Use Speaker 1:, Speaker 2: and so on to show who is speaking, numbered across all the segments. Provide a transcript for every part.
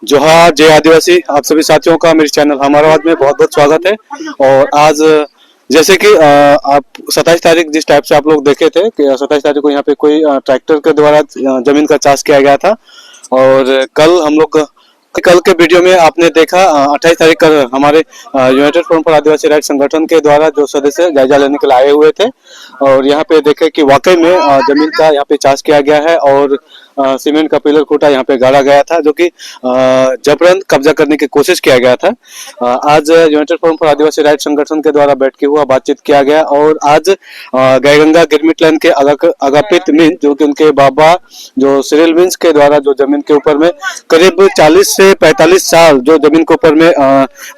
Speaker 1: जोहार जय आदिवासी। आप सभी साथियों का मेरे चैनल हमारा आवाज में बहुत बहुत स्वागत है। और आज जैसे कि आप 27 तारीख जिस टाइप से आप लोग देखे थे कि 27 तारीख को यहाँ पे कोई ट्रैक्टर के द्वारा जमीन का चाष किया गया था। और कल के वीडियो में आपने देखा 28 तारीख का हमारे United forum for Adivasi right संगठन के द्वारा जो सदस्य जायजा लेने के लिए आए हुए थे। और यहाँ पे देखे कि वाकई में जमीन का यहाँ पे चाष किया गया है और सीमेंट का पिलर खूंटा यहाँ पे गाड़ा गया था, जो कि जबरन कब्जा करने की कोशिश किया गया था। आज United forum for Adivasi right संगठन के द्वारा बैठ के हुआ बातचीत किया गया। और आज गायगंगा गिरमिट लैंड के अगापित मीन, जो कि उनके बाबा जो सिरिल मीन्स के द्वारा जो जमीन के ऊपर में करीब 40 से 45 साल जो जमीन के ऊपर में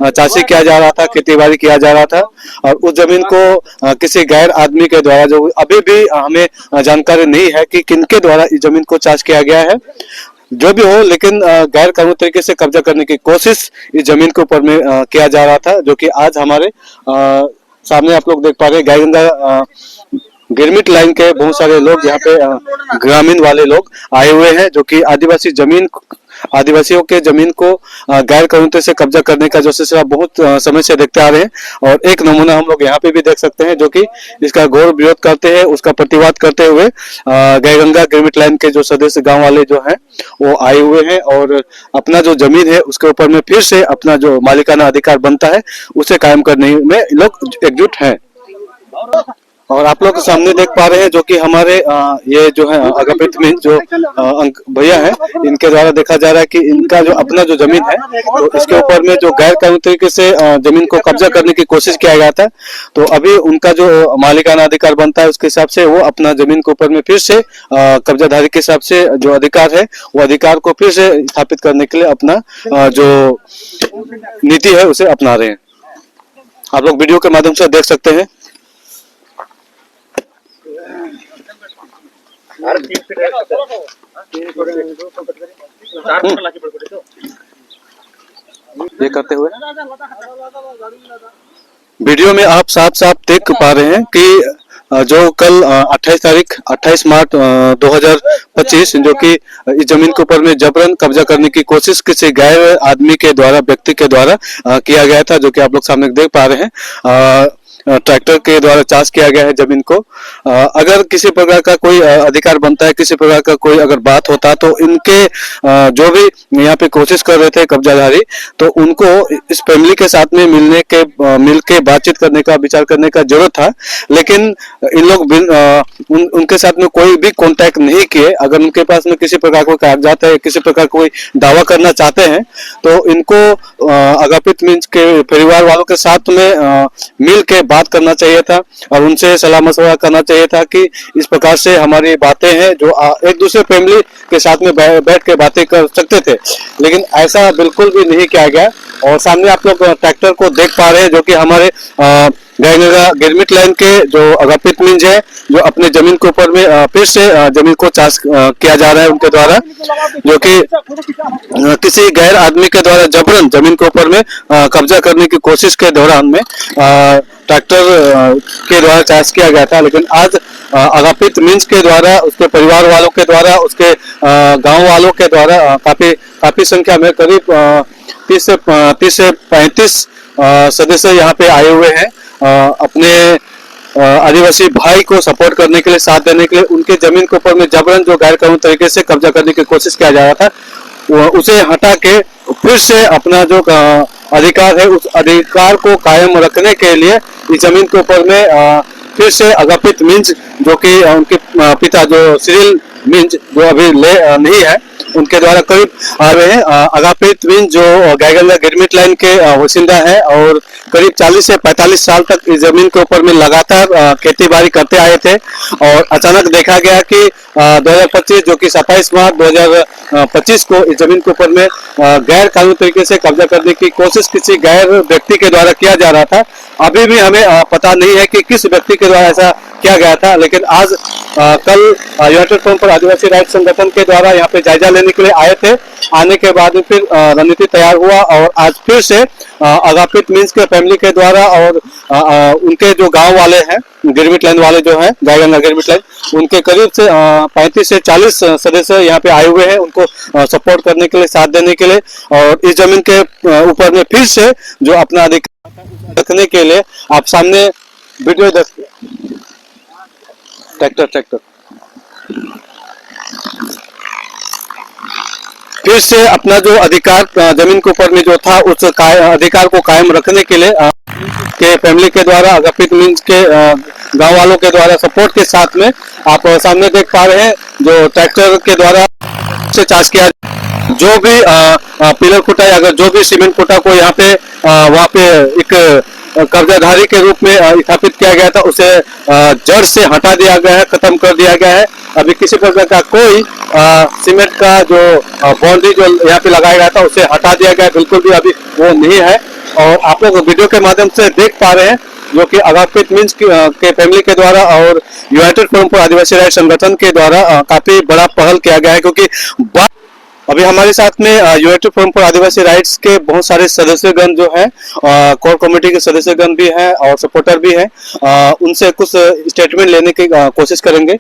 Speaker 1: चाषी किया जा रहा था, खेती बाड़ी किया जा रहा था, और उस जमीन को किसी गैर आदमी के द्वारा, जो अभी भी हमें जानकारी नहीं है कि किनके द्वारा इस जमीन को चाष किया गया है, जो भी हो, लेकिन गैर कानूनी तरीके से कब्जा करने की कोशिश इस जमीन के ऊपर में किया जा रहा था, जो कि आज हमारे सामने आप लोग देख पा रहे हैं। गायगंगा गिरमिट लाइन के बहुत सारे लोग यहाँ पे ग्रामीण वाले लोग आए हुए हैं, जो कि आदिवासियों के जमीन को गैर कानूनी से कब्जा करने का जो सिलसिला बहुत समय से देखते आ रहे हैं। और एक नमूना हम लोग यहाँ पे भी देख सकते हैं, जो कि इसका घोर विरोध करते हैं, उसका प्रतिवाद करते हुए गायगंगा गिरमिट लाइन के जो सदस्य गांव वाले जो हैं वो आए हुए हैं और अपना जो जमीन है उसके ऊपर में फिर से अपना जो मालिकाना अधिकार बनता है उसे कायम करने में लोग एकजुट हैं। और आप लोग सामने देख पा रहे हैं, जो कि हमारे ये जो है अगापित मीन जो भैया है, इनके द्वारा देखा जा रहा है कि इनका जो अपना जो जमीन है तो इसके ऊपर में जो गैर कानूनी तरीके से जमीन को कब्जा करने की कोशिश किया गया था, तो अभी उनका जो मालिकाना अधिकार बनता है उसके हिसाब से वो अपना जमीन के ऊपर में फिर से कब्जाधारी के हिसाब से जो अधिकार है वो अधिकार को फिर से स्थापित करने के लिए अपना जो नीति है उसे अपना रहे हैं। आप लोग वीडियो के माध्यम से देख सकते हैं। ये करते हुए वीडियो में आप साफ साफ देख पा रहे हैं कि जो कल 28 मार्च 2025 जो कि इस जमीन के ऊपर में जबरन कब्जा करने की कोशिश किसी गैर आदमी के द्वारा, व्यक्ति के द्वारा किया गया था, जो कि आप लोग सामने देख पा रहे हैं। ट्रैक्टर के द्वारा चाष किया गया है जमीन को। अगर किसी प्रकार का कोई अधिकार बनता है, किसी प्रकार का कोई अगर बात होता, तो इनके जो भी यहाँ पे कोशिश कर रहे थे कब्जाधारी, तो उनको इस फैमिली के साथ में मिल के बातचीत करने का, विचार करने का जरूरत था। लेकिन इन लोग उनके साथ में कोई भी कांटेक्ट नहीं किए। अगर उनके पास में किसी प्रकार का कागजात है, किसी प्रकार कोई दावा करना चाहते हैं, तो इनको अगापित मीन्स के परिवार वालों के साथ में मिल के बात करना चाहिए था और उनसे सलाह मशवरा करना चाहिए था कि इस प्रकार से हमारी बातें हैं, जो एक दूसरे फैमिली के साथ में बैठ के बातें कर सकते थे। लेकिन ऐसा बिल्कुल भी नहीं किया गया। और सामने आप लोग ट्रैक्टर को देख पा रहे हैं, जो कि हमारे गायगंगा गिरमिट लाइन के जो अगापित मीन्स है, जो अपने जमीन के ऊपर में फिर से जमीन को चाष किया जा रहा है उनके द्वारा, जो कि किसी गैर आदमी के द्वारा जबरन जमीन के ऊपर में कब्जा करने की कोशिश के दौरान में ट्रैक्टर के द्वारा चाष किया गया था। लेकिन आज अगापित मीन्स के द्वारा, उसके परिवार वालों के द्वारा, उसके गांव वालों के द्वारा काफी संख्या में करीब 30 से 35 सदस्य यहाँ पे आए हुए हैं अपने आदिवासी भाई को सपोर्ट करने के लिए, साथ देने के लिए। उनके जमीन के ऊपर में जबरन जो गैर कानूनी तरीके से कब्जा करने की कोशिश किया जा रहा था, उसे हटा के फिर से अपना जो अधिकार है उस अधिकार को कायम रखने के लिए इस जमीन के ऊपर में फिर से अगापित मीन्स, जो कि उनके पिता जो सिरिल मीन्स जो अभी नहीं है, उनके द्वारा करीब आ रहे हैं। अगापित मीन्स जो गायगंगा गिरमिट लाइन के वसिंदा है और करीब 40 से 45 साल तक इस जमीन के ऊपर में लगातार खेती बाड़ी करते आए थे। और अचानक देखा गया कि 2025 जो कि 27 मार्च 2025 को इस जमीन के ऊपर में गैर कानूनी तरीके से कब्जा करने की कोशिश किसी गैर व्यक्ति के द्वारा किया जा रहा था। अभी भी हमें पता नहीं है कि किस व्यक्ति के द्वारा ऐसा किया गया था, लेकिन आज कल United forum for Adivasi right संगठन के द्वारा यहाँ पे जायजा लेने के लिए आए थे। आने के बाद में फिर रणनीति तैयार हुआ और आज फिर से अगापित मीन्स के फैमिली के द्वारा और उनके जो गांव वाले हैं, गिरमिट लैंड वाले जो हैं, गायगंगा गिरमिट लैंड, उनके करीब से 35 से 40 सदस्य यहाँ पे आए हुए हैं उनको सपोर्ट करने के लिए, साथ देने के लिए। और इस जमीन के ऊपर में फिर से जो अपना अधिकार रखने के लिए आप सामने वीडियो ट्रैक्टर फिर से अपना जो अधिकार जमीन के ऊपर में जो था उस अधिकार को कायम रखने के लिए के फैमिली के द्वारा, अगापित मीन्स के गांव वालों के द्वारा सपोर्ट के साथ में आप सामने देख पा रहे हैं जो ट्रैक्टर के द्वारा से चार्ज किया, जो भी पिलर खुटा या अगर जो भी सीमेंट खुटा को यहाँ पे वहाँ पे एक कब्जाधारी के रूप में स्थापित किया गया था, उसे जड़ से हटा दिया गया है, खत्म कर दिया गया है। अभी किसी प्रकार का कोई सीमेंट का जो बाउंड्री जो यहाँ पे लगाया गया था उसे हटा दिया गया, बिल्कुल भी अभी वो नहीं है। और आप लोग वीडियो के माध्यम से देख पा रहे हैं जो कि अगापित मीन्स के फैमिली के द्वारा और United forum for Adivasi right संगठन के द्वारा काफी बड़ा पहल किया गया है, क्योंकि अभी हमारे साथ में United forum for Adivasi rights के बहुत सारे सदस्यगण जो हैं, कोर कमेटी के सदस्यगण भी हैं और सपोर्टर भी हैं, उनसे कुछ स्टेटमेंट लेने की कोशिश करेंगे।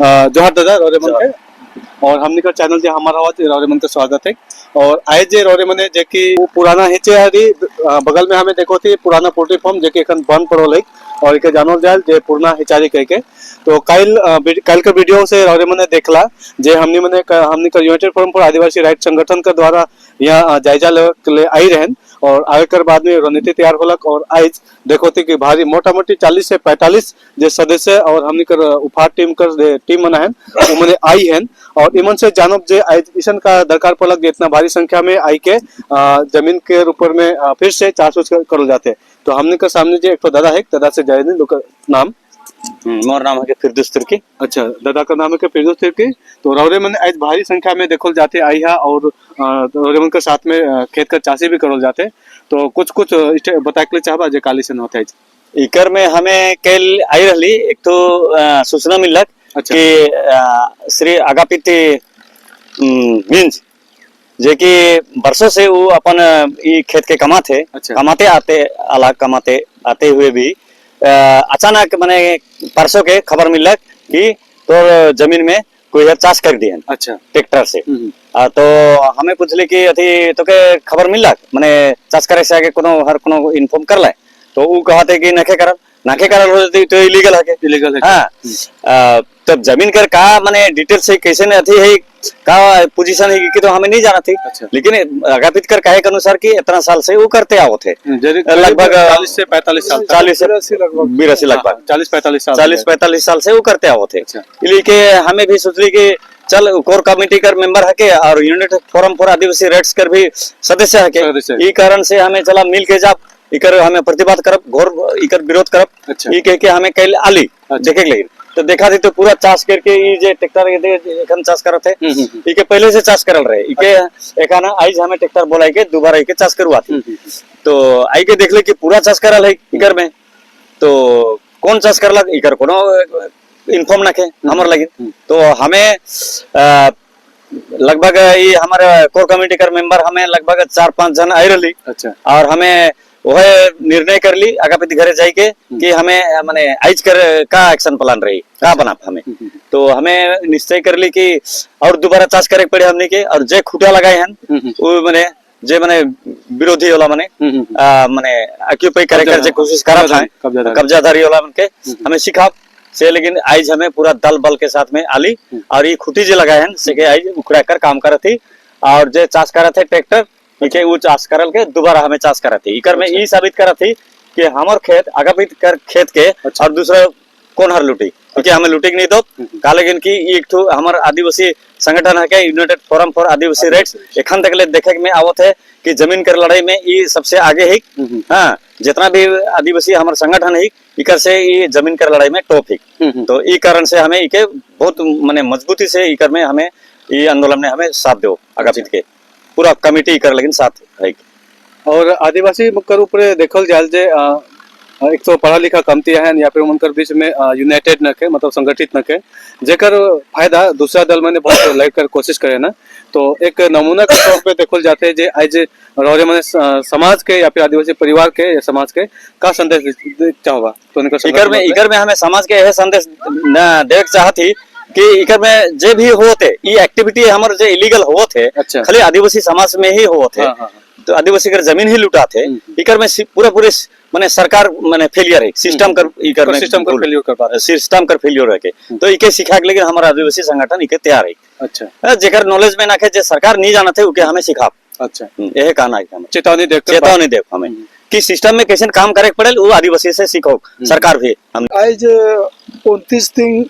Speaker 1: जोहार दादा रोरेमन के और हमने का चैनल जो हमारा आवाज रोरेमन का स्वागत है। और आज जे रोरेमने जे कि पुराना हिचे हरी बगल में हमें देखो थी पुराना पोल्ट्री फार्म जे कि एखन बंद पड़ल है और इके जानल जाए जे पुराना हिचारी कह के। तो कल के वीडियो से रोरे मने देखला जे हमनी का United forum for Adivasi right संगठन के द्वारा यहाँ जायजा ले आई रहन और आगे कर बाद में रणनीति तैयार होलक। और आज देखो थी कि भारी मोटा मोटी 40 से 45 जे सदस्य और हमनी कर उफार टीम मना है वो मने आई हैं और इमन से जानब जे आज इसन का दरकार पड़लक इतना भारी संख्या में आई के जमीन के ऊपर में फिर से चार्ज करल जाते। तो हमने का सामने जो एक तो दादा है, दादा से जाए नाम
Speaker 2: मोर नाम है फिरदौस तिर्की।
Speaker 1: अच्छा, दादा का नाम है फिरदौस तिर्की। तो रौरे मन आज भारी संख्या में देखल जाते आई है और रौरे मन के साथ में खेत का चाषी भी करल जाते। तो कुछ बताए के लिए चाहबा जे काली से होता है
Speaker 2: इकर में हमें कल आई रही एक तो सूचना मिलक। अच्छा। कि श्री अगापित मीन्स जे कि वर्षों से वो अपन ई खेत के कमाते। अच्छा। कमाते आते हुए भी अचानक मैंने परसों के खबर मिलक कि तो जमीन में कोई चाष कर दिए। अच्छा। ट्रैक्टर से। तो हमें पूछले कि अथी तो के खबर मिलक मैंने चाष करे से आगे कोनो इन्फॉर्म कर लाए। तो वो कहते कि नाके करल हो तो इलीगल है। हाँ। तब जमीन कर का माने डिटेल से कैसे ने अथी है का पोजीशन है कि तो हमें नहीं जाना थी। अच्छा। लेकिन अगापित कर कहे के अनुसार कि इतना साल से वो करते आओ थे, लगभग 40 से 45 साल, 40 से 82 लगभग 40-45 साल से वो करते आओ थे। इसलिए के हमें भी सोचली कि चल कोर कमेटी कर मेंबर है के और United forum for Adivasi rights कर भी सदस्य है के, ई कारण से हमें चला मिल के जा इकर हमें प्रतिवाद करब, घोर इकर विरोध करब। अच्छा। ई कह के हमें कल आली। अच्छा। देखे लगी तो देखा थी तो पूरा चाष करके ये जे ट्रैक्टर एखन चाष करत है इके पहले से चाष करल रहे इके। अच्छा। एकाना आज हमें ट्रैक्टर बोलाई के दोबारा इके चाष करवा थी। तो आई के देख ले कि पूरा चाष करल है इकर में। तो कौन चाष करलक इकर कोनो इन्फॉर्म नखे हमर लगी। तो हमें लगभग ये हमारे कोर कमेटी का मेंबर हमें लगभग 4-5 जन आई रही। अच्छा। और हमें वह निर्णय कर ली अगापित घरे जाए के कि हमें माने आज कर का एक्शन प्लान रही का बना हमें। तो हमें निश्चय कर ली कि और दोबारा चाष करे पड़े हमने के। और जे खुटिया लगाए हैं वो माने जे माने विरोधी वाला माने ऑक्यूपाई करे कर जे कोशिश करा था कब्जाधारी वाला के हमें सिखा से। लेकिन आज हमें पूरा दल बल के साथ में आली और ये खुटी जे लगाए हैं से के आज उखड़ा कर काम करत थी और जे चाष करत थे ट्रैक्टर इके वो चाष करल के दोबारा हमें चाष करत थी। इकर में ई साबित करत थी कि हमर खेत अगापित कर खेत के। अच्छा। और दूसरा कौन हर लूटी क्योंकि हमें लूटी नहीं दो का। लेकिन की एक तो हमार आदिवासी संगठन है के United forum for Adivasi rights एखन तक ले देखे में आवत है कि जमीन कर लड़ाई में ये सबसे आगे है। हाँ, जितना भी आदिवासी हमारे संगठन है इकर से ये जमीन कर लड़ाई में टॉप है। तो ई कारण से हमें इके बहुत माने मजबूती से इकर में हमें ये आंदोलन में हमें साथ दो अगापित के पूरा कमिटी कर लेकिन साथ है।
Speaker 1: और आदिवासी मुख्य रूप से देखल जाए जे एक तो पढ़ा लिखा कमती है या फिर उनकर बीच में यूनाइटेड न के मतलब संगठित न के जेकर फायदा दूसरा दल मैंने बहुत लाइक कर कोशिश करे ना तो एक नमूना के तौर पे देखल जाते हैं जे आज रौरे मैंने समाज के या फिर आदिवासी परिवार के या समाज के का संदेश चाहवा तो
Speaker 2: इकर में हमें समाज के यह संदेश देख चाहती कि इकर में जे भी होते ये एक्टिविटी हमारे जो इलीगल होते
Speaker 1: अच्छा।
Speaker 2: खाली आदिवासी समाज में ही होते तो आदिवासी कर जमीन ही लुटा थे इकर में पूरे माने सरकार माने फेलियर है सिस्टम कर इकर में
Speaker 1: सिस्टम
Speaker 2: कर फेलियर है के तो इके सिखा के लेकिन हमारा आदिवासी संगठन इके तैयार है
Speaker 1: अच्छा
Speaker 2: जेकर नॉलेज में नाखे जे सरकार नहीं जाना थे उके हमें सिखा
Speaker 1: अच्छा
Speaker 2: यही कहना है
Speaker 1: चेतावनी
Speaker 2: देव हमें कि सिस्टम में कैसे काम करे पड़े वो आदिवासी से सीखो सरकार भी
Speaker 3: आज 29 दिन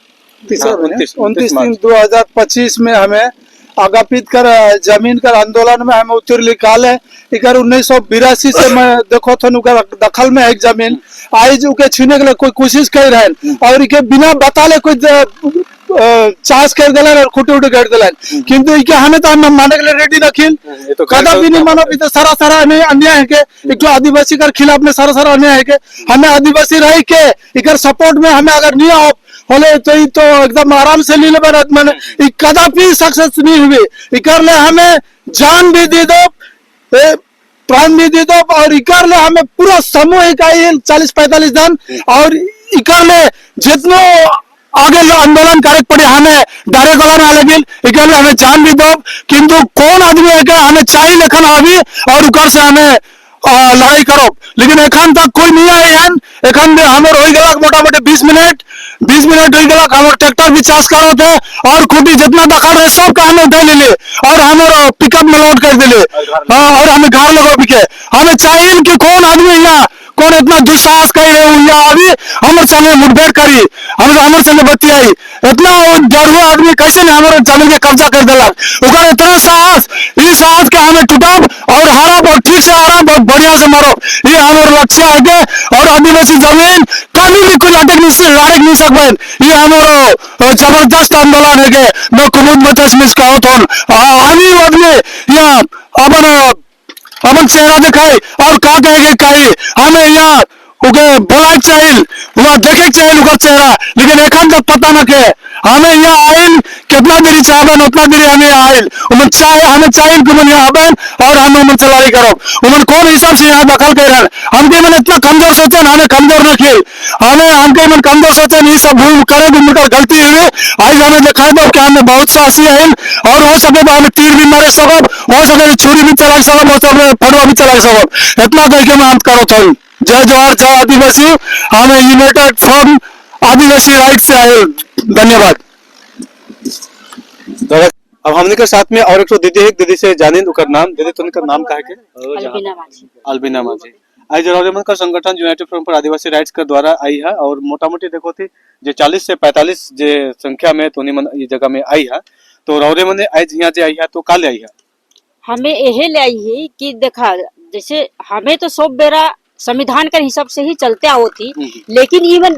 Speaker 3: 2025 में हमें आगापित कर जमीन कर आंदोलन में हमें उतर लिखाल है इकर 1982 से मैं देखो तो दखल में है जमीन आज उके छीने के लिए कोई कोशिश कर रहे हैं और इके बिना बताले कोई चार्ज कर दिला और खुटी उठी कर दिला किंतु इके हमें तो हम माने के लिए रेडी रखिन कदा भी नहीं मानो तो सारा अन्याय है के एक आदिवासी कर खिलाफ में सारा अन्याय है के हमें आदिवासी रह के इकर सपोर्ट में हमें अगर नहीं आओ होले तो एकदम आराम से लीले बरत मैंने कदापि सक्सेस नहीं हुई इकर ले हमें जान भी दे दो प्राण भी दे दो और इकर ले हमें पूरा समूह का 40-45 जन और इकर ले जितनो आगे आंदोलन करे पड़े हमें डरे गला ना लगे इकर ले हमें जान भी दो किंतु कौन आदमी है के हमें चाहिए लेखन अभी और उकर से हमें लड़ाई करो लेकिन एखन तक कोई नहीं आए हैं एखन हमें हो गया मोटा मोटी 20 मिनट हो गया हमारे ट्रैक्टर भी चार्ज करो थे और खूटी जितना दखल रहे सब का हमें उठा ले और हमारे पिकअप में लोड कर दिले और हमें घर लगा बिके हमें चाहिए कि कौन आदमी यहाँ कौन इतना दुस्साहस कर रहे हो या अभी हमारे संगे मुठभेड़ करी हमारे संगे बत्ती आई इतना जरूर आदमी कैसे नहीं हमारे जमीन के कब्जा कर दिला उसका इतना साहस इस साहस के हमें टूटब और हरब और ठीक से हरब और बढ़िया से मरब ये हमारे लक्ष्य है और आदिवासी जमीन कभी भी कुछ अटक नहीं सकते ये हमारा जबरदस्त आंदोलन है मैं कुमुद मतस्मिस कहो तो आदमी आदमी यहाँ अपन चेहरा दिखाई और का कहेंगे कही हमें यहाँ उके बोला चाहिए वहाँ देखे चाहिए उनका चेहरा लेकिन एखन तक पता न के हमें यहाँ आयल कितना देरी चाहबन उतना देरी हमें आयल उमन चाहे हमें चाहिए कि यहाँ आबन और हम उमन से लड़ाई करो उमन कौन हिसाब से यहाँ दखल कर रहे हमके मन इतना कमजोर सोचे हमें कमजोर न खेल हमके मन कमजोर सोचे ये सब भूल करे मुकर गलती हुई आज हमें दिखाई दो कि हमें बहुत साहसी आयल और हो सके तो हमें तीर भी मारे सकब हो सके छुरी भी चला सकब हो सके फड़ुआ भी चला सकब इतना कह के मैं अंत करो थी जय जवाहर जय आदिवासी हमें यूनाइटेड फ्रॉम आदिवासी राइट से आए धन्यवाद।
Speaker 1: अब हमने के साथ में और एक दीदी से जानिन उकर नाम दीदी तो उनका नाम का है के अलबिना माझी आज रौरेमन का संगठन United front for Adivasi rights के द्वारा आई है और मोटा मोटी देखो थी जो 40 से 45 जे संख्या में तो ये जगह में आई है तो रौरेमन ने आज यहाँ जे आई है तो काले आई है
Speaker 4: हमें यही ले आई है कि देखा जैसे हमें तो सब बेरा संविधान के हिसाब से ही चलते आओ थी लेकिन इवन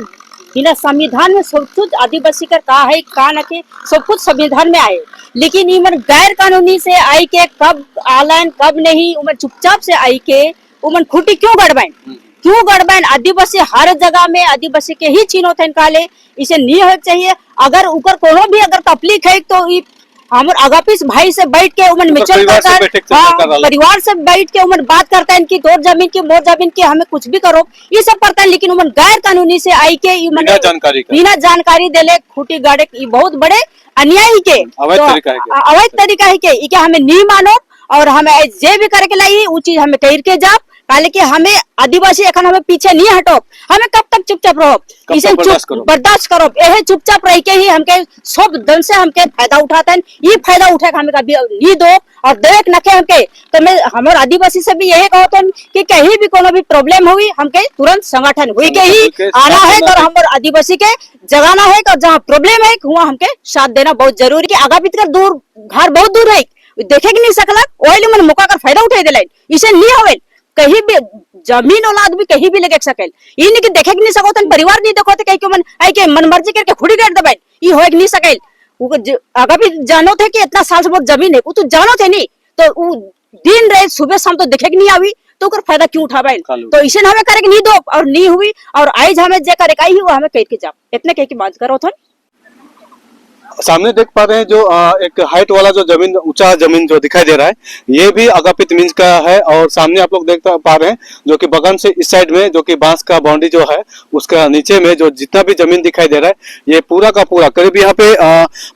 Speaker 4: बिना संविधान में सब कुछ आदिवासी का कहा है कहा न के सब कुछ संविधान में आए लेकिन इवन गैर कानूनी से आई के कब आलान कब नहीं उमन चुपचाप से आई के उमन खुटी क्यों गड़बैन आदिवासी हर जगह में आदिवासी के ही चीन होते काले इसे नहीं होना चाहिए अगर ऊपर कोनो भी अगर तकलीफ है तो हमारे आगापीस भाई से बैठ के उमन मिचल परिवार से बैठ के उमन बात करते हैं कि तोर जमीन की मोर जमीन की हमें कुछ भी करो ये सब करता है लेकिन उमन गैर कानूनी से आई के बिना जानकारी देले खूटी गाड़े बहुत बड़े अन्याय के अवैध तरीका है के हमें नहीं मानो और हमें जे भी करे के लाई वो चीज हमें कह के जाओ काले के हमें आदिवासी अखन हमें पीछे नहीं हटो हमें कब तक चुपचाप रहो इसे बर्दाश्त करो यह चुपचाप रह के ही हमके सब दल से हमके फायदा उठाते हैं ये फायदा उठा के हमें कभी नहीं दो और देख नखे हमके तो मैं हमारे आदिवासी से भी यही कहते हैं कि कहीं भी कोनो भी प्रॉब्लम हुई हमके तुरंत संगठन हुई के ही आना है और हमारे आदिवासी के जगाना है और जहाँ प्रॉब्लम है वहाँ हमके साथ देना बहुत जरूरी है आगा भीतर दूर घर बहुत दूर है देखे नहीं सकला ओइल मन मौका कर फायदा उठा दिला इसे नहीं होवे कहीं भी जमीन वाला आदमी कहीं भी लेके सकेल ये नहीं कि देखे नहीं सको तन परिवार नहीं देखो तो कहीं के मन आई के मन मर्जी करके खुड़ी कर दबाई ये होए नहीं सकेल अगर भी जानो थे कि इतना साल से बहुत जमीन है वो तो जानो थे नहीं तो वो दिन रात सुबह शाम तो देखे नहीं आवी तो कर फायदा क्यों उठावे
Speaker 1: खालू।
Speaker 4: तो ऐसे हमें करे नहीं दो और नहीं हुई और आज हमें जे करे का ही वो हमें कह के जा इतने कह के बात करो थन।
Speaker 1: सामने देख पा रहे हैं जो एक हाइट वाला जो जमीन, ऊंचा जमीन जो दिखाई दे रहा है, ये भी अगापित मींज का है। और सामने आप लोग देख पा रहे हैं जो कि बगल से इस साइड में जो कि बांस का बाउंड्री जो है उसका नीचे में जो जितना भी जमीन दिखाई दे रहा है ये पूरा का पूरा करीब यहाँ पे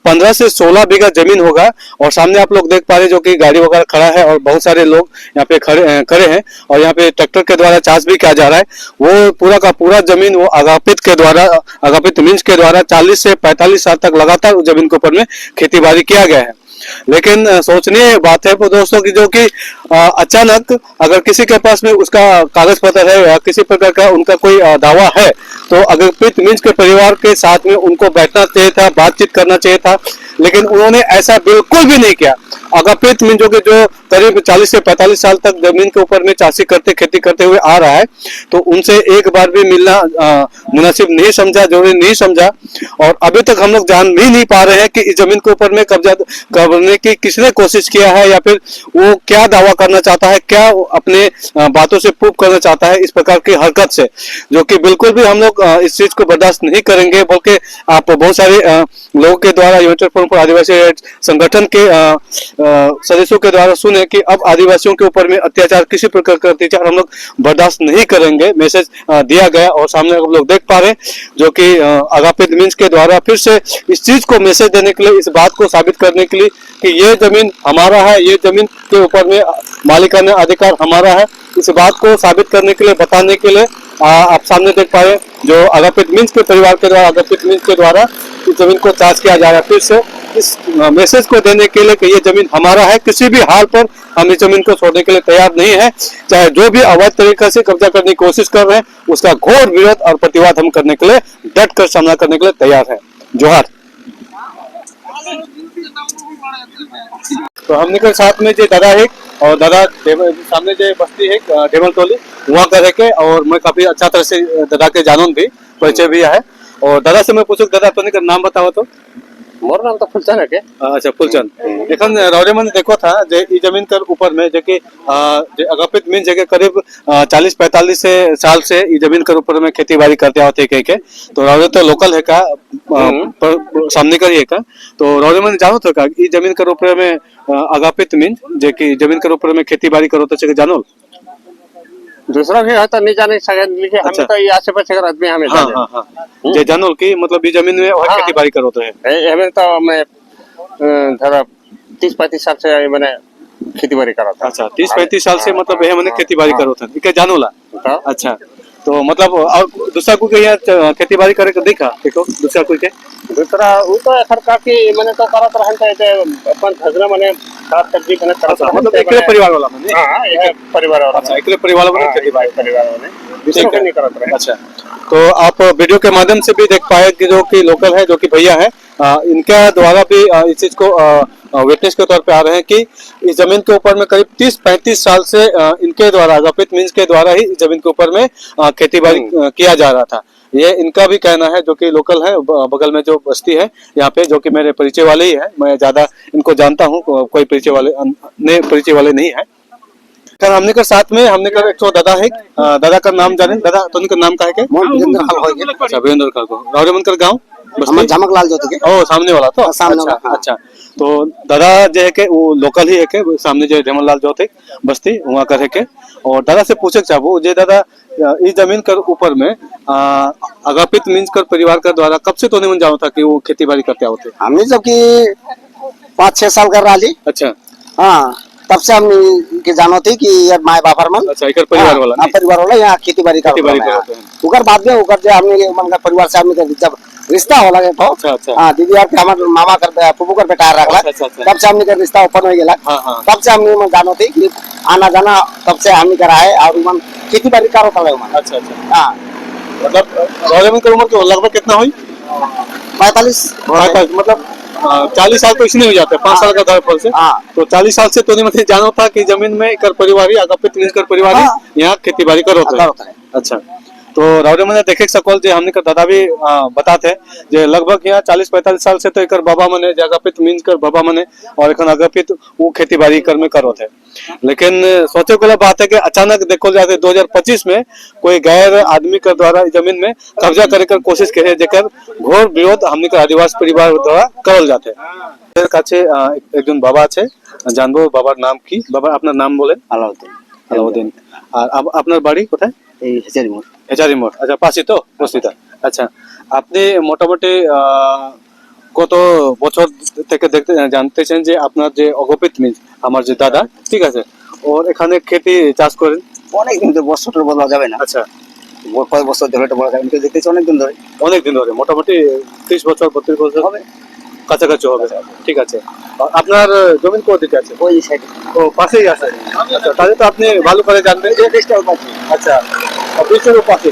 Speaker 1: 15 से 16 बीघा जमीन होगा। और सामने आप लोग देख पा रहे हैं जो कि गाड़ी वगैरह खड़ा है और बहुत सारे लोग यहाँ पे खड़े हैं और यहाँ पे ट्रैक्टर के द्वारा चार्ज भी किया जा रहा है। वो पूरा का पूरा जमीन वो अगापित के द्वारा, अगापित मींज के द्वारा 40 से 45 साल तक लगातार जमीन के ऊपर में खेती बाड़ी किया गया है। लेकिन सोचनीय बात है दोस्तों की जो कि अचानक अगर किसी के पास में उसका कागज पत्र है या किसी प्रकार का उनका कोई दावा है तो अगापित मींज के परिवार के साथ में उनको बैठना चाहिए था, बातचीत करना चाहिए था, लेकिन उन्होंने ऐसा बिल्कुल भी नहीं किया। अगापित मींजों के जो करीब 40 से 45 साल तक जमीन के ऊपर में चाषी करते खेती करते हुए आ रहा है तो उनसे एक बार भी मिलना मुनासिब नहीं समझा, जरूरी नहीं समझा। और अभी तक हम लोग जान भी नहीं पा रहे हैं कि इस जमीन के ऊपर में कब्जा करने की किसने कोशिश किया है या फिर वो क्या दावा करना चाहता है, क्या अपने बातों से प्रूव करना चाहता है इस प्रकार की हरकत से, जो कि बिल्कुल भी हम लोग इस चीज को बर्दाश्त नहीं करेंगे। बल्कि आप बहुत सारे लोगों के द्वारा यूनाइटेड फोरम फॉर आदिवासी संगठन के सदस्यों के द्वारा सुने कि अब आदिवासियों के ऊपर में अत्याचार, किसी प्रकार का अत्याचार हम लोग बर्दाश्त नहीं करेंगे, मैसेज दिया गया। और सामने आप लोग देख पा रहे हैं जो कि अगापित मींज के द्वारा फिर से इस चीज को मैसेज देने के लिए, इस बात को साबित करने के लिए कि ये जमीन हमारा है, ये जमीन के ऊपर में मालिकाना अधिकार हमारा है, इस बात को साबित करने के लिए, बताने के लिए आप सामने देख पा रहे हैं जो अगापित मींज के परिवार के द्वारा, अगापित मींज के द्वारा इस जमीन को चार्ज किया जा रहा है। फिर से इस मैसेज को देने के लिए कि ये जमीन हमारा है, किसी भी हाल पर हम इस जमीन को छोड़ने के लिए तैयार नहीं है। चाहे जो भी अवैध तरीके से कब्जा करने की कोशिश कर रहे हैं उसका घोर विरोध और प्रतिवाद हम करने के लिए, डट कर सामना करने के लिए तैयार है। जोहार। तो हमने के साथ में जो दादा है और दादा सामने जो बस्ती है डेमल टोली वहाँ का रह और मैं काफी अच्छा तरह से दादा के जानून भी परिचय भी है। और दादा से मैं पूछूं दादा तो नाम बताओ तो।
Speaker 2: मोर नाम तो फुलचंद है के।
Speaker 1: अच्छा फुलचंद। एखन रौरे मन देखो था जे ई जमीन कर ऊपर में जे कि अगापित मींज जगह करीब 40-45 से साल से ई जमीन कर ऊपर में खेती बाड़ी करते आते के तो रौरे तो लोकल है का सामने कर ही है का तो रौरे मन जानो तो का ई जमीन कर ऊपर में अगापित मींज जे कि जमीन कर ऊपर में खेती बाड़ी करो तो जानो
Speaker 2: दूसरा भी है तो नहीं जाने सके हमें तो ये आसे पासे का आदमी हमें
Speaker 1: हाँ हाँ हाँ जे जानो कि मतलब ये जमीन में और खेती बाड़ी करो तो है
Speaker 2: हमें तो मैं धरा 30-35 साल से मैंने खेती बाड़ी करा था।
Speaker 1: अच्छा 30-35 साल से मतलब यह मैंने खेती बाड़ी करो था ठीक है जानो ला। अच्छा तो मतलब और दूसरा कोई यहाँ खेती बाड़ी करे देखा देखो दूसरा कोई के
Speaker 2: दूसरा वो तो सरकार की मैंने तो करा तो रहता है अपन खजना मैंने सात सब्जी मैंने करा
Speaker 1: मतलब एकले परिवार वाला मैंने।
Speaker 2: हां ये परिवार वाला।
Speaker 1: अच्छा एकले परिवार वाला खेती बाड़ी
Speaker 2: परिवार वाले दूसरा को नहीं करा था।
Speaker 1: अच्छा तो आप वीडियो के माध्यम से भी देख पाए कि जो कि लोकल है जो कि भैया है इनके द्वारा भी इस चीज को विटनेस के तौर पे आ रहे हैं कि इस जमीन के ऊपर में करीब 30-35 साल से इनके द्वारा अगापित मींज के द्वारा ही इस जमीन के ऊपर में खेती बाड़ी किया जा रहा था। ये इनका भी कहना है जो कि लोकल है बगल में जो बस्ती है यहाँ पे जो कि मेरे परिचय वाले ही है, मैं ज्यादा इनको जानता हूँ, कोई परिचय वाले नहीं है। कर हमने कर साथ में हमने कर एक दादा है दादा का नाम जाने दादा तो उनका नाम का है क्या वीरेंद्र खाल को रौरेमन कर गाँव
Speaker 2: झमक लाल जो थे
Speaker 1: ओ सामने वाला तो
Speaker 2: सामने
Speaker 1: अच्छा, अच्छा तो दादा जो है के वो लोकल ही है के सामने जो धेमल लाल जो थे बस्ती वहाँ कर है के और दादा से पूछे चाहूँ जे दादा इस जमीन कर ऊपर में अगापित मींज कर परिवार का द्वारा कब से तो नहीं मन जानो था कि वो खेती बाड़ी करते होते
Speaker 2: हमने जब की 5-6 साल कर रहा ली।
Speaker 1: अच्छा
Speaker 2: हाँ तब से हम के जानो थे कि यार माय बापर मन
Speaker 1: अच्छा इकर परिवार वाला
Speaker 2: परिवार वाला यहाँ खेती बाड़ी करते हैं उकर बाद में उकर जो हमने मन का परिवार से हमने जब रिश्ता हो लगे तो
Speaker 1: अच्छा अच्छा
Speaker 2: हां दीदी यार हमार मामा कर फुफू कर बेटा रखला तब से हमने का रिश्ता ओपन हो गया। तब से हमने मन जानो थे कि आना जाना तब से हमने करा है और मन खेती बाड़ी करो था मन।
Speaker 1: अच्छा अच्छा
Speaker 2: हां
Speaker 1: मतलब रौरेमन की उम्र लगभग कितना हुई
Speaker 2: 45
Speaker 1: मतलब 40 साल तो इसने हो जाते हैं 5 साल का घर पर से तो 40 साल से तो नहीं मतलब जानो था कि जमीन में कर परिवार ही अगापित मींज कर परिवार ही यहाँ खेती बाड़ी करो। अच्छा तो रावरे मने देखे सकल जे हमने के दादा भी बताते जे लगभग यहाँ 40-45 साल से तो एकर बाबा मने जगपित मीन कर बाबा मने और एखन अगपित वो खेती बाड़ी कर में करो थे। लेकिन सोचे वाला बात है कि अचानक देखो जाते 2025 में कोई गैर आदमी के द्वारा जमीन में कब्जा करे कर कोशिश करे जेकर घोर विरोध हमने के आदिवासी परिवार द्वारा करल जाते। এর কাছে একজন বাবা আছে, জানবো বাবার নাম কি। বাবা আপনার নাম বলেন।
Speaker 2: আলাউদ্দিন।
Speaker 1: আলাউদ্দিন। আর আপনার বাড়ি কোথায়?
Speaker 2: এই হেচারি মোড়।
Speaker 1: হেচারি মোড়, আচ্ছা পাশে তো বস্তিটা। আচ্ছা আপনি মোটামুটি কত বছর থেকে দেখতে জানতেছেন যে আপনার যে অগপিত মিন্স আমার যে দাদা, ঠিক আছে, ওর এখানে খেতে চাষ করেন?
Speaker 2: অনেক দিন ধরে, বছরটা বলা যাবে না।
Speaker 1: আচ্ছা
Speaker 2: কয় বছর ধরে এটা বলা যাবে না, দেখতেছি অনেক দিন ধরে।
Speaker 1: অনেক দিন ধরে, মোটামুটি 30 বছর 32 বছর হবে, কাছাকাছি হবে। ঠিক আছে, আপনার জমিন কোন দিকে আছে?
Speaker 2: ওই সাইডে।
Speaker 1: ও পাশেই আছে। আচ্ছা তাহলে তো আপনি ভালো করে জানবেন। আচ্ছা বৃষ্টির পাশে,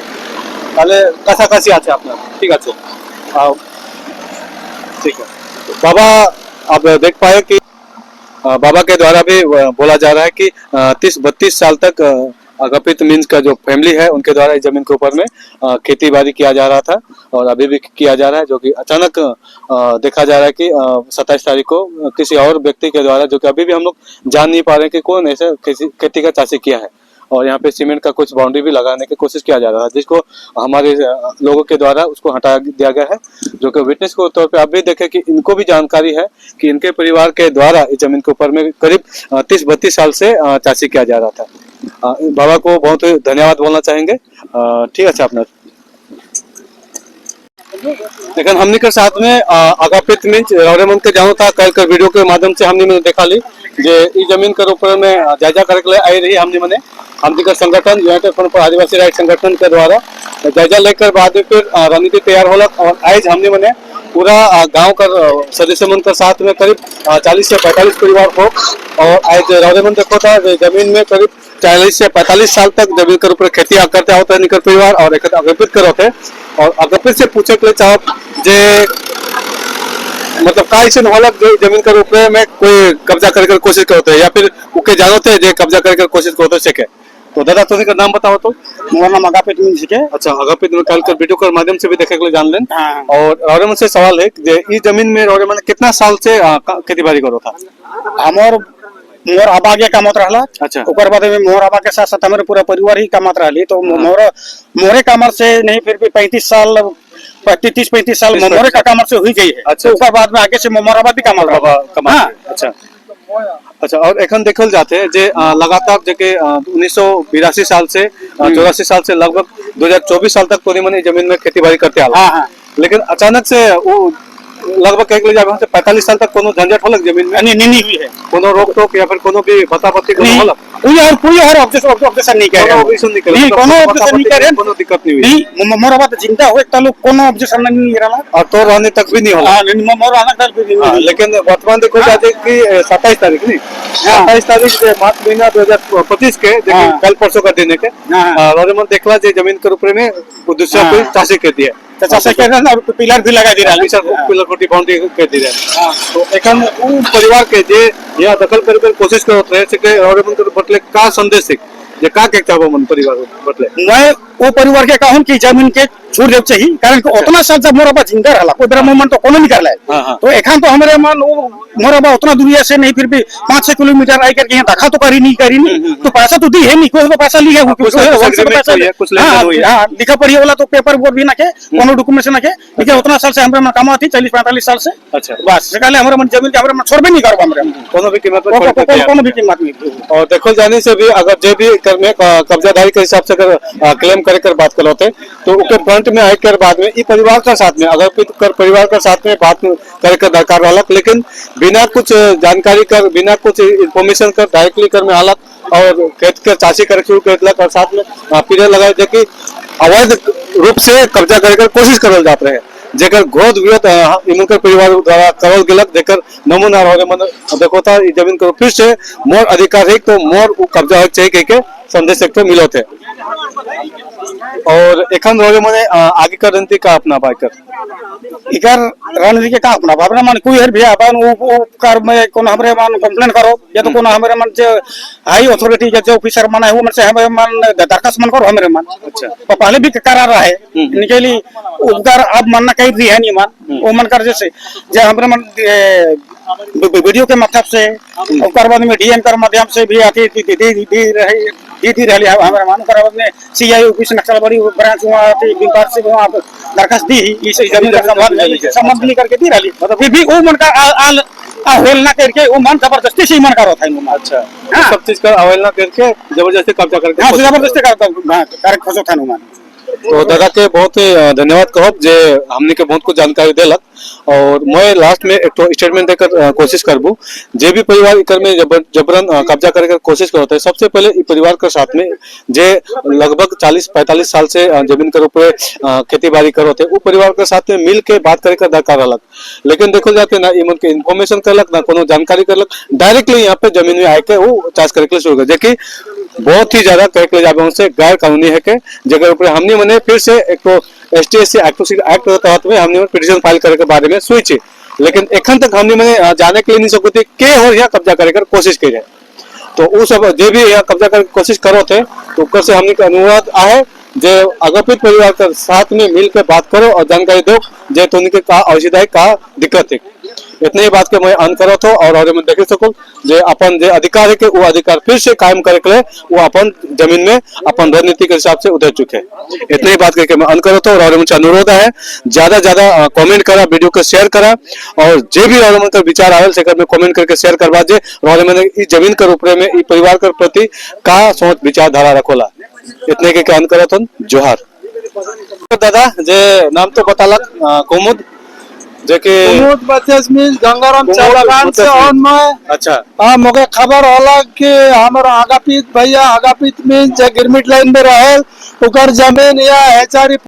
Speaker 1: তাহলে কাছাকাছি আছে আপনার। ঠিক আছে, ठीक है। बाबा आप देख पाए कि बाबा के द्वारा भी बोला जा रहा है कि 30-32 साल तक अगपित मीन्स का जो फैमिली है उनके द्वारा इस जमीन के ऊपर में खेती बाड़ी किया जा रहा था और अभी भी किया जा रहा है, जो कि अचानक देखा जा रहा है कि 27 तारीख को किसी और व्यक्ति के द्वारा, जो कि अभी भी हम लोग जान नहीं पा रहे कि कौन ऐसे खेती का चाषी किया है, और यहाँ पे सीमेंट का कुछ बाउंड्री भी लगाने की कोशिश किया जा रहा है, जिसको हमारे लोगों के द्वारा उसको हटा दिया गया है। जो कि विटनेस के तौर पे आप भी देखें कि इनको भी जानकारी है कि इनके परिवार के द्वारा इस जमीन के ऊपर में करीब 30-32 साल से चाषी किया जा रहा था। बाबा को बहुत ही धन्यवाद बोलना चाहेंगे। ठीक है अपना। लेकिन हमने के साथ में अगपित मीन्स रौरेमन के जानो था कल कर वीडियो के माध्यम से हमने देखा ली जे इस जमीन के ऊपर में जायजा करे के लिए आई रही हमने मने हमने का संगठन United front for Adivasi right संगठन के द्वारा जायजा लेकर बाद में फिर रणनीति तैयार होला और आज हमने मने पूरा गांव का सदस्य मन के साथ में करीब 40 से 45 परिवार हो और आज रौरेमन देखो था जमीन में करीब 40 से 45 साल तक जमीन के ऊपर खेती करते होते निकर परिवार और एक अगपित कर होते और अगपित से पूछे के लिए चाहो जे मतलब काय से होलक जो जमीन के ऊपर में कोई कब्जा करके कोशिश करते हैं या फिर उके जानते हैं जे कब्जा करके कोशिश करते से के। तो दादा तुम्हें का नाम बताओ तो।
Speaker 2: मेरा नाम अगापित मीन के।
Speaker 1: अच्छा अगापित में कल कर वीडियो के माध्यम से भी देखने के लिए जान लें।
Speaker 2: हाँ।
Speaker 1: और रौरेमन से सवाल है कि इस जमीन में रौरेमन कितना साल से खेती बाड़ी करो था?
Speaker 2: हमर मोर आबा के कामत रहला।
Speaker 1: अच्छा
Speaker 2: ऊपर बाद में मोर आबा के साथ साथ हमारे पूरा परिवार ही कामत रहली तो मोरे कामत से नहीं फिर भी 35 साल 30-35 साल मोरे का कामत से हुई गई है।
Speaker 1: अच्छा
Speaker 2: ऊपर बाद में आगे से मोराबा भी कामत रहा।
Speaker 1: अच्छा अच्छा और एखन देखल जाते हैं जे लगातार जके 1982 साल से 84 साल से लगभग 2024 साल तक कोनी मनी जमीन में खेती बाड़ी करते आला। लेकिन अचानक से वो लगभग कह लीजिए 45 साल तक कोनो झंझट होलक जमीन में नहीं हुई है, कोनो रोक टोक या फिर कोनो भी बतापत्ति कोनो होलक कोई और ऑब्जेक्शन नहीं करे, कोनो ऑब्जेक्शन नहीं करे, कोनो दिक्कत नहीं हुई।
Speaker 2: मोर बात जिंदा हो एक लोग कोनो ऑब्जेक्शन नहीं रहला
Speaker 1: और तो रहने तक भी नहीं होला।
Speaker 2: मोर रहने तक भी नहीं।
Speaker 1: लेकिन वर्तमान देखो जाते कि 27 तारीख नहीं 27 तारीख मार्च महीना 2025 के कल परसों का दिन है के रौरेमन देखला जे जमीन के ऊपर में दूसरा कोई चाषी कर दिया
Speaker 2: चाचा के और पिलर भी लगा दी रहा
Speaker 1: पिलर कोटी बाउंड्री कर दी रहा। तो एखन उ परिवार के जे यह दखल करे कोशिश करत रहे से के रौरेमन के बतले का संदेश है जे का के चाहबो मन परिवार बतले
Speaker 2: मैं वो परिवार के कहूं कि जमीन के छूट देव चाहिए कारण कि उतना साल जब मोरबा जिंदा रहला कोई बेरा मन तो कोनो नहीं करला है। तो एखन तो हमरे मन मोरबा उतना दूरिया से नहीं फिर भी 5-6 किलोमीटर आई करके यहाँ दखा तो करी नहीं तो पैसा तो दी है नहीं कोई पैसा लिया है कुछ लिखा पढ़ी वाला तो पेपर बोर्ड भी ना के कोनो डॉक्यूमेंट ना के लेकिन उतना साल से हमरे मन कामा थी 40-45 साल से। अच्छा बस सकाले हमरे मन जमीन के हमरे मन छोड़बे नहीं करब हमरे
Speaker 1: कोनो भी कीमत पर
Speaker 2: कोनो भी कीमत नहीं।
Speaker 1: और देखो जाने से भी अगर जो भी कर में कब्जादारी के हिसाब से अगर क्लेम कर बात करते तो उसके फ्रंट में आई कर बाद में ये परिवार का साथ में अगर कर परिवार का साथ में बात कर दरकार वाला लेकिन बिना कुछ जानकारी कर बिना कुछ इन्फॉर्मेशन कर डायरेक्टली कर में हालत और खेत कर चाषी कर शुरू कर और साथ में पीड़े लगाए जो कि अवैध रूप से कब्जा कर कोशिश करल जाते रहे जेकर घोर विरोध इनकर परिवार द्वारा करल गेलक जेकर नमूना रौरेमन देखो था जमीन को फिर से मोर अधिकार है तो मोर कब्जा चाहिए के संदेश एक तो मिलो थे। और एखन रोजे मने आगे का रणनीति का अपना बाइकर
Speaker 5: इकर रणनीति के का अपना अपना मन कोई हर भी अपन वो कर में कोन हमरे मन कंप्लेन करो या तो कोन हमरे मन जो हाई अथॉरिटी जो ऑफिसर मन है वो मन से हमरे मन दरखास्त मन करो हमरे मन। अच्छा तो पहले भी करा रहा है निकली उपकार अब मन कहीं दी है नहीं मन वो मन कर जैसे जो हमरे मन वीडियो के माध्यम से और बाद में डीएम कर माध्यम से भी आती दी रही है हमारे मान कर बाद में सीआई ऑफिस नक्सलबाड़ी ब्रांच वहां थी विभाग से वहां दरखास्त दी इस जमीन का संबंध नहीं करके दी रही मतलब फिर भी वो मन का अवहेलना करके वो मन जबरदस्ती से मन करो था। अच्छा
Speaker 1: सब चीज का अवहेलना करके जबरदस्ती कब्जा करके
Speaker 5: हाँ जबरदस्ती करता खोजो था मन।
Speaker 1: तो दादा के बहुत ही धन्यवाद कहब जे हमने के बहुत कुछ जानकारी देलक और मैं लास्ट में एक तो स्टेटमेंट देकर कोशिश करबू जे भी परिवार इकर में जबरन कब्जा करे कर कोशिश करता है सबसे पहले ई परिवार के साथ में जे लगभग 40-45 साल से जमीन के ऊपर खेती बाड़ी करते वो परिवार के साथ में मिल के बात करे कर दरकार अलग लेकिन देखो जाते ना इमन के इन्फॉर्मेशन करलक ना कोनो जानकारी करलक डायरेक्टली यहाँ पे जमीन में आके वो चार्ज करे शुरू कर जेकि बहुत ही ज्यादा कहे के जाबे से गैर कानूनी है के जगह ऊपर हमने मने फिर से एक तो एसटीएससी एक्ट के तहत में हमने पिटीशन फाइल करे के बारे में सोचे लेकिन एखन तक हमने मने जाने के लिए नहीं सकते के और यहाँ कब्जा करे कर कोशिश की जाए तो वो सब जो भी यहाँ कब्जा करे कोशिश करो थे तो ऊपर से हमने का अनुरोध आहे जे आगपित परिवार के साथ में मिल के बात करो और जानकारी दो जे तो उनके का औषध है का दिक्कत है इतने ही बात के मैं अंत करो तो और मैं देख सको जे अपन जे अधिकार है के वो अधिकार फिर से कायम करे के लिए वो अपन जमीन में अपन रणनीति के हिसाब से उतर चुके इतने ही बात करके मैं अंत करो तो और मुझे अनुरोध है ज्यादा कमेंट करा वीडियो को शेयर करा और जे भी और मतलब विचार आवेल से में कमेंट करके शेयर करवा जे और मैंने इस जमीन के ऊपर में इस परिवार के प्रति का सोच विचारधारा रखोला इतने के अंत करो तो जोहार दादा जे नाम तो बतालक कुमुद जेके
Speaker 3: कुमुद बचेस मीन गंगाराम चालागान से ऑन में।
Speaker 1: अच्छा
Speaker 3: हाँ मगे खबर होला कि हमारा आगापीत भैया आगापीत मीन जे गिरमिट लाइन में रहल ओकर जमीन या हेचारी